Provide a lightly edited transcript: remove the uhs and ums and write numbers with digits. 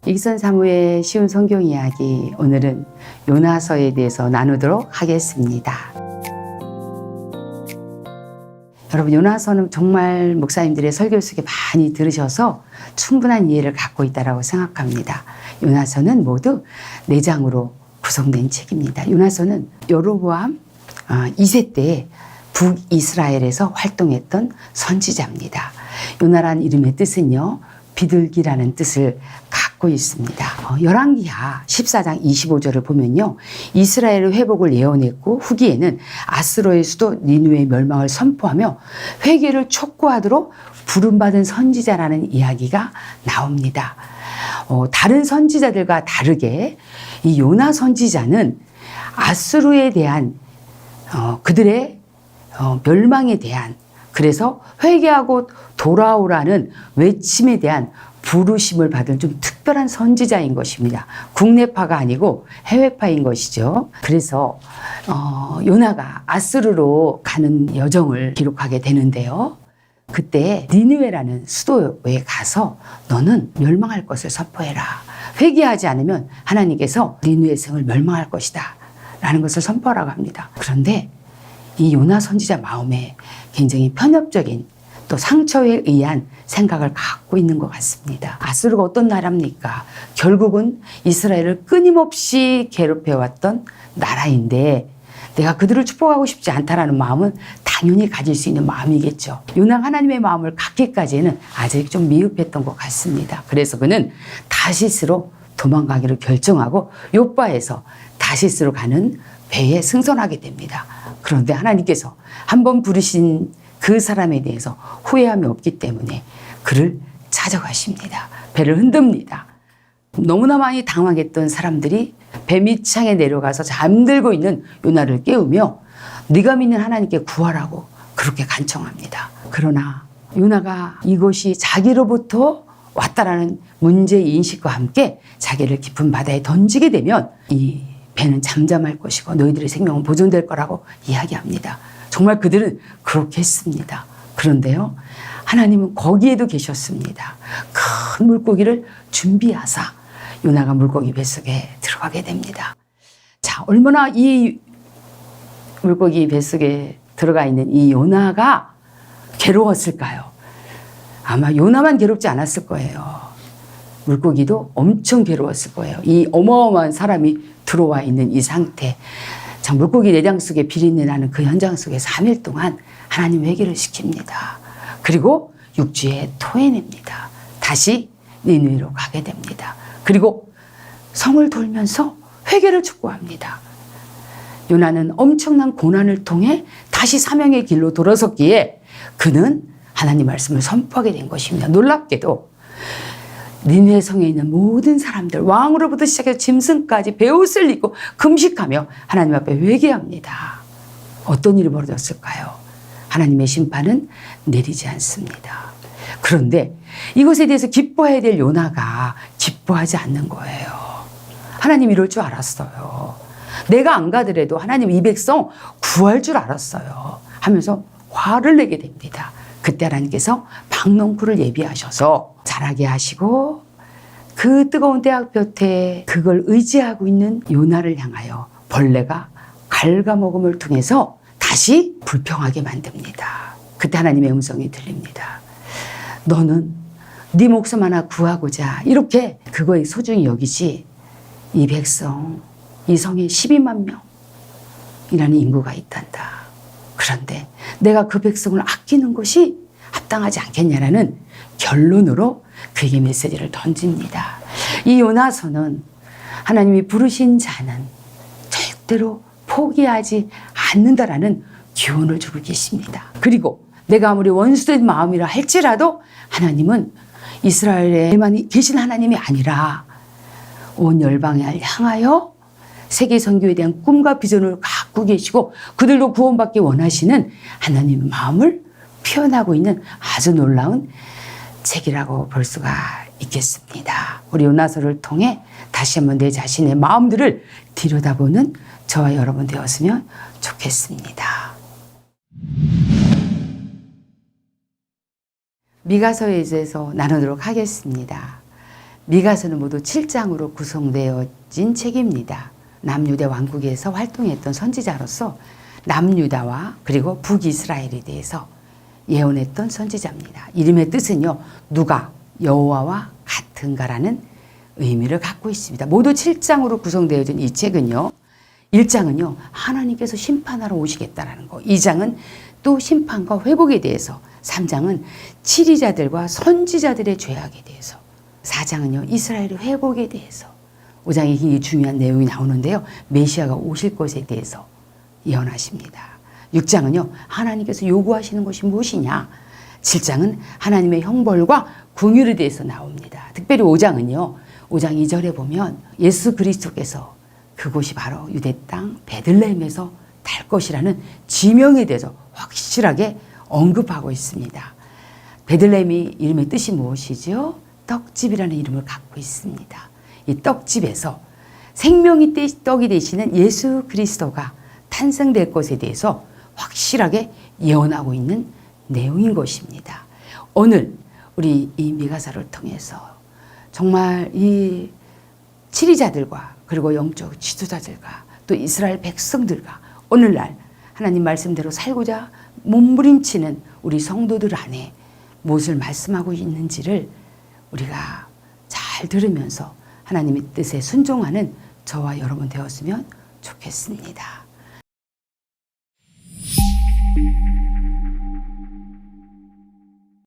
익선 사무의 쉬운 성경 이야기, 오늘은 요나서에 대해서 나누도록 하겠습니다. 여러분, 요나서는 정말 목사님들의 설교 속에 많이 들으셔서 충분한 이해를 갖고 있다고 생각합니다. 요나서는 모두 4장으로 구성된 책입니다. 요나서는 여로보암 2세 때 북이스라엘에서 활동했던 선지자입니다. 요나라는 이름의 뜻은요, 비둘기라는 뜻을 갖고 있습니다. 열왕기하 14장 25절을 보면요, 이스라엘의 회복을 예언했고 후기에는 아수르의 수도 니느웨의 멸망을 선포하며 회개를 촉구하도록 부름받은 선지자라는 이야기가 나옵니다. 다른 선지자들과 다르게 이 요나 선지자는 아수르에 대한 그들의 멸망에 대한, 그래서 회개하고 돌아오라는 외침에 대한 부르심을 받은 좀 특별한 선지자인 것입니다. 국내파가 아니고 해외파인 것이죠. 그래서 요나가 아수르로 가는 여정을 기록하게 되는데요. 그때 니느웨라는 수도에 가서 너는 멸망할 것을 선포해라. 회개하지 않으면 하나님께서 니느웨 성을 멸망할 것이다 라는 것을 선포하라고 합니다. 그런데 이 요나 선지자 마음에 굉장히 편협적인 또 상처에 의한 생각을 갖고 있는 것 같습니다. 아수르가 어떤 나라입니까? 결국은 이스라엘을 끊임없이 괴롭혀왔던 나라인데 내가 그들을 축복하고 싶지 않다라는 마음은 당연히 가질 수 있는 마음이겠죠. 요나가 하나님의 마음을 갖기까지는 아직 좀 미흡했던 것 같습니다. 그래서 그는 다시스로 도망가기를 결정하고 욥바에서 다시스로 가는 배에 승선하게 됩니다. 그런데 하나님께서 한번 부르신 그 사람에 대해서 후회함이 없기 때문에 그를 찾아가십니다. 배를 흔듭니다. 너무나 많이 당황했던 사람들이 배 밑창에 내려가서 잠들고 있는 요나를 깨우며 네가 믿는 하나님께 구하라고 그렇게 간청합니다. 그러나 요나가 이것이 자기로부터 왔다라는 문제인식과 함께 자기를 깊은 바다에 던지게 되면 이 배는 잠잠할 것이고 너희들의 생명은 보존될 거라고 이야기합니다. 정말 그들은 그렇게 했습니다. 그런데요, 하나님은 거기에도 계셨습니다. 큰 물고기를 준비하사 요나가 물고기 뱃속에 들어가게 됩니다. 자, 얼마나 이 물고기 뱃속에 들어가 있는 이 요나가 괴로웠을까요? 아마 요나만 괴롭지 않았을 거예요. 물고기도 엄청 괴로웠을 거예요. 이 어마어마한 사람이 들어와 있는 이 상태. 자, 물고기 내장 속에 비린내 나는 그 현장 속에서 3일 동안 하나님 회개를 시킵니다. 그리고 6주에 토해냅니다. 다시 니느웨로 가게 됩니다. 그리고 성을 돌면서 회개를 촉구합니다. 요나는 엄청난 고난을 통해 다시 사명의 길로 돌아섰기에 그는 하나님 말씀을 선포하게 된 것입니다. 놀랍게도 니느웨 성에 있는 모든 사람들, 왕으로부터 시작해서 짐승까지 베옷을 입고 금식하며 하나님 앞에 회개합니다. 어떤 일이 벌어졌을까요? 하나님의 심판은 내리지 않습니다. 그런데 이것에 대해서 기뻐해야 될 요나가 기뻐하지 않는 거예요. 하나님 이럴 줄 알았어요. 내가 안 가더라도 하나님 이 백성 구할 줄 알았어요 하면서 화를 내게 됩니다. 그때 하나님께서 박농쿨을 예비하셔서 자라게 하시고 그 뜨거운 태양볕에 그걸 의지하고 있는 요나를 향하여 벌레가 갉아먹음을 통해서 다시 불평하게 만듭니다. 그때 하나님의 음성이 들립니다. 너는 네 목숨 하나 구하고자 이렇게 그거에 소중히 여기지 이 백성, 이 성에 12만 명이라는 인구가 있단다. 그런데 내가 그 백성을 아끼는 것이 합당하지 않겠냐라는 결론으로 그에게 메시지를 던집니다. 이 요나서는 하나님이 부르신 자는 절대로 포기하지 않는다라는 교훈을 주고 계십니다. 그리고 내가 아무리 원수된 마음이라 할지라도 하나님은 이스라엘에만 계신 하나님이 아니라 온 열방을 향하여 세계 선교에 대한 꿈과 비전을 갖고 계시고 그들도 구원받기 원하시는 하나님의 마음을 표현하고 있는 아주 놀라운 책이라고 볼 수가 있겠습니다. 우리 요나서를 통해 다시 한번 내 자신의 마음들을 들여다보는 저와 여러분 되었으면 좋겠습니다. 미가서에 대해서 나누도록 하겠습니다. 미가서는 모두 7장으로 구성되어진 책입니다. 남유대 왕국에서 활동했던 선지자로서 남유다와 그리고 북이스라엘에 대해서 예언했던 선지자입니다. 이름의 뜻은요, 누가 여호와와 같은가라는 의미를 갖고 있습니다. 모두 7장으로 구성되어진 이 책은요, 1장은요 하나님께서 심판하러 오시겠다라는 거, 2장은 또 심판과 회복에 대해서, 3장은 치리자들과 선지자들의 죄악에 대해서, 4장은요 이스라엘의 회복에 대해서, 5장에 굉장히 중요한 내용이 나오는데요, 메시아가 오실 것에 대해서 예언하십니다. 6장은요 하나님께서 요구하시는 것이 무엇이냐, 7장은 하나님의 형벌과 긍휼에 대해서 나옵니다. 특별히 5장은요 5장 2절에 보면 예수 그리스도께서 그곳이 바로 유대 땅 베들레헴에서 달 것이라는 지명에 대해서 확실하게 언급하고 있습니다. 베들레헴이 이름의 뜻이 무엇이죠? 떡집이라는 이름을 갖고 있습니다. 이 떡집에서 생명이 떡이 되시는 예수 그리스도가 탄생될 것에 대해서 확실하게 예언하고 있는 내용인 것입니다. 오늘 우리 이 미가서를 통해서 정말 이 치리자들과 그리고 영적 지도자들과 또 이스라엘 백성들과 오늘날 하나님 말씀대로 살고자 몸부림치는 우리 성도들 안에 무엇을 말씀하고 있는지를 우리가 잘 들으면서 하나님의 뜻에 순종하는 저와 여러분 되었으면 좋겠습니다.